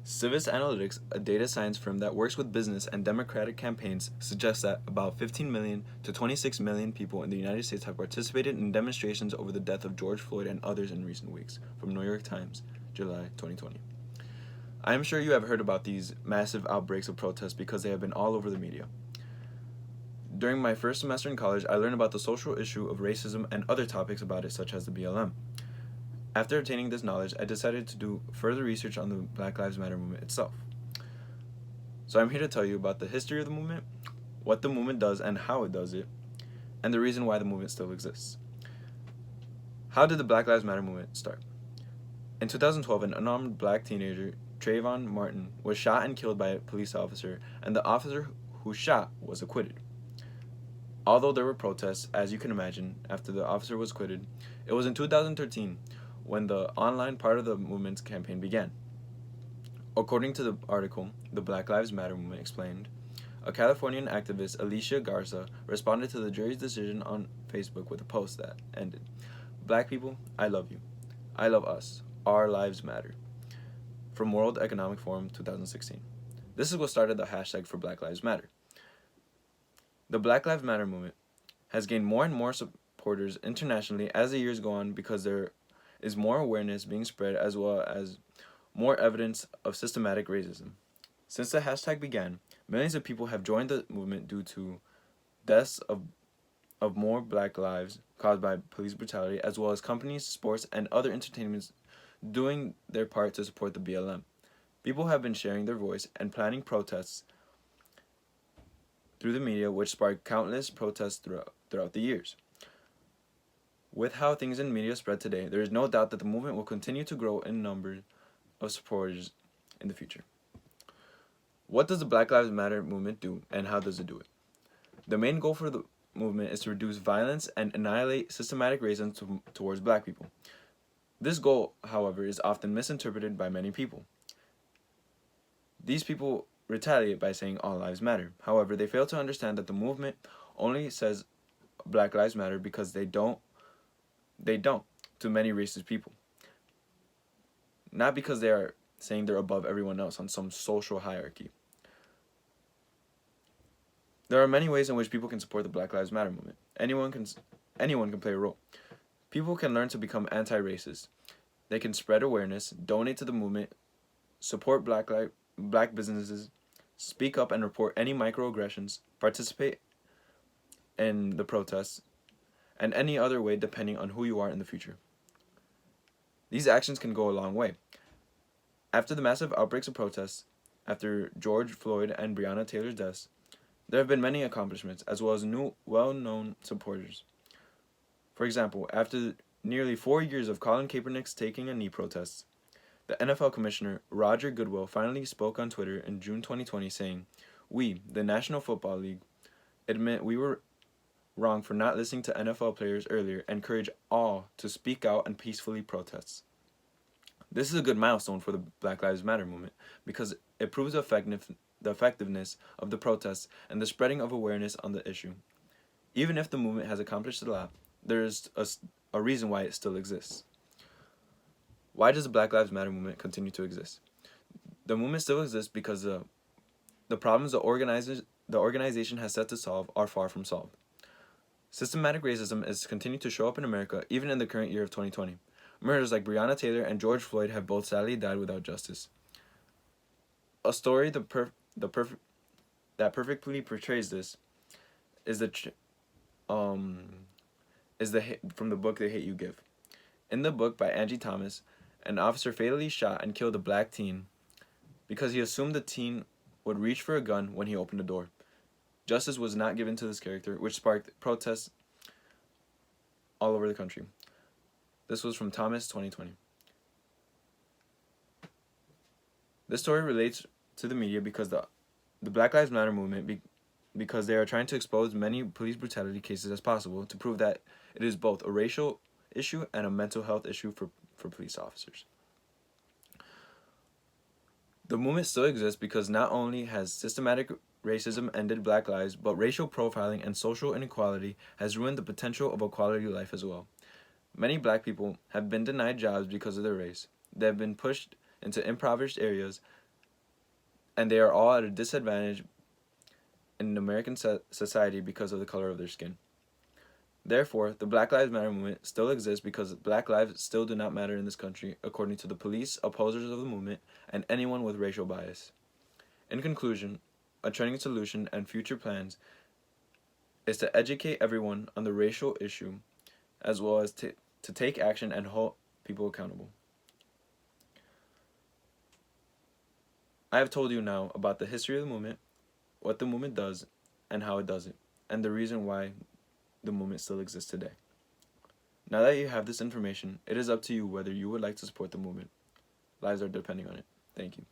Civis Analytics, a data science firm that works with business and democratic campaigns, suggests that about 15 million to 26 million people in the United States have participated in demonstrations over the death of George Floyd and others in recent weeks. From New York Times, July 2020. I am sure you have heard about these massive outbreaks of protests because they have been all over the media. During my first semester in college, I learned about the social issue of racism and other topics about it, such as the BLM. After obtaining this knowledge, I decided to do further research on the Black Lives Matter movement itself. So I'm here to tell you about the history of the movement, what the movement does and how it does it, and the reason why the movement still exists. How did the Black Lives Matter movement start? In 2012, an unarmed black teenager, Trayvon Martin, was shot and killed by a police officer, and the officer who shot was acquitted. Although there were protests, as you can imagine, after the officer was acquitted, it was in 2013 when the online part of the movement's campaign began. According to the article, the Black Lives Matter movement explained, a Californian activist, Alicia Garza, responded to the jury's decision on Facebook with a post that ended, "Black people, I love you. I love us. Our lives matter." From World Economic Forum 2016. This is what started the hashtag for Black Lives Matter. The Black Lives Matter movement has gained more and more supporters internationally as the years go on because there is more awareness being spread as well as more evidence of systematic racism. Since the hashtag began, millions of people have joined the movement due to deaths of more black lives caused by police brutality, as well as companies, sports, and other entertainments doing their part to support the BLM. People have been sharing their voice and planning protests through the media, which sparked countless protests throughout the years. With how things in media spread today, there is no doubt that the movement will continue to grow in number of supporters in the future. What does the Black Lives Matter movement do, and how does it do it? The main goal for the movement is to reduce violence and annihilate systematic racism towards black people. This goal, however, is often misinterpreted by many people. These people retaliate by saying all lives matter. However, they fail to understand that the movement only says Black Lives Matter because they don't to many racist people. Not because they are saying they're above everyone else on some social hierarchy. There are many ways in which people can support the Black Lives Matter movement. Anyone can play a role. People can learn to become anti-racist. They can spread awareness, donate to the movement, support black businesses, speak up and report any microaggressions, participate in the protests, and any other way depending on who you are in the future. These actions can go a long way. After the massive outbreaks of protests, after George Floyd and Breonna Taylor's deaths, there have been many accomplishments as well as new well-known supporters. For example, after nearly 4 years of Colin Kaepernick's taking a knee protests, the NFL commissioner Roger Goodell finally spoke on Twitter in June 2020 saying, "We, the National Football League, admit we were wrong for not listening to NFL players earlier and encourage all to speak out and peacefully protest." This is a good milestone for the Black Lives Matter movement because it proves the effectiveness of the protests and the spreading of awareness on the issue. Even if the movement has accomplished a lot, there is a reason why it still exists. Why does the Black Lives Matter movement continue to exist? The movement still exists because the problems the organization has set to solve are far from solved. Systematic racism is continuing to show up in America even in the current year of 2020. Murders like Breonna Taylor and George Floyd have both sadly died without justice. A story that perfectly portrays this is from the book The Hate U Give. In the book by Angie Thomas, an officer fatally shot and killed a black teen because he assumed the teen would reach for a gun when he opened the door. Justice was not given to this character, which sparked protests all over the country. This was from Thomas 2020. This story relates to the media because the Black Lives Matter movement because they are trying to expose many police brutality cases as possible to prove that it is both a racial issue and a mental health issue for police officers. The movement still exists because not only has systematic racism ended black lives, but racial profiling and social inequality has ruined the potential of a quality life as well. Many black people have been denied jobs because of their race. They have been pushed into impoverished areas and they are all at a disadvantage in American society because of the color of their skin. Therefore, the Black Lives Matter movement still exists because black lives still do not matter in this country, according to the police, opposers of the movement, and anyone with racial bias. In conclusion, a training solution and future plans is to educate everyone on the racial issue, as well as to take action and hold people accountable. I have told you now about the history of the movement, what the movement does, and how it does it, and the reason why the movement still exists today. Now that you have this information, it is up to you whether you would like to support the movement. Lives are depending on it. Thank you.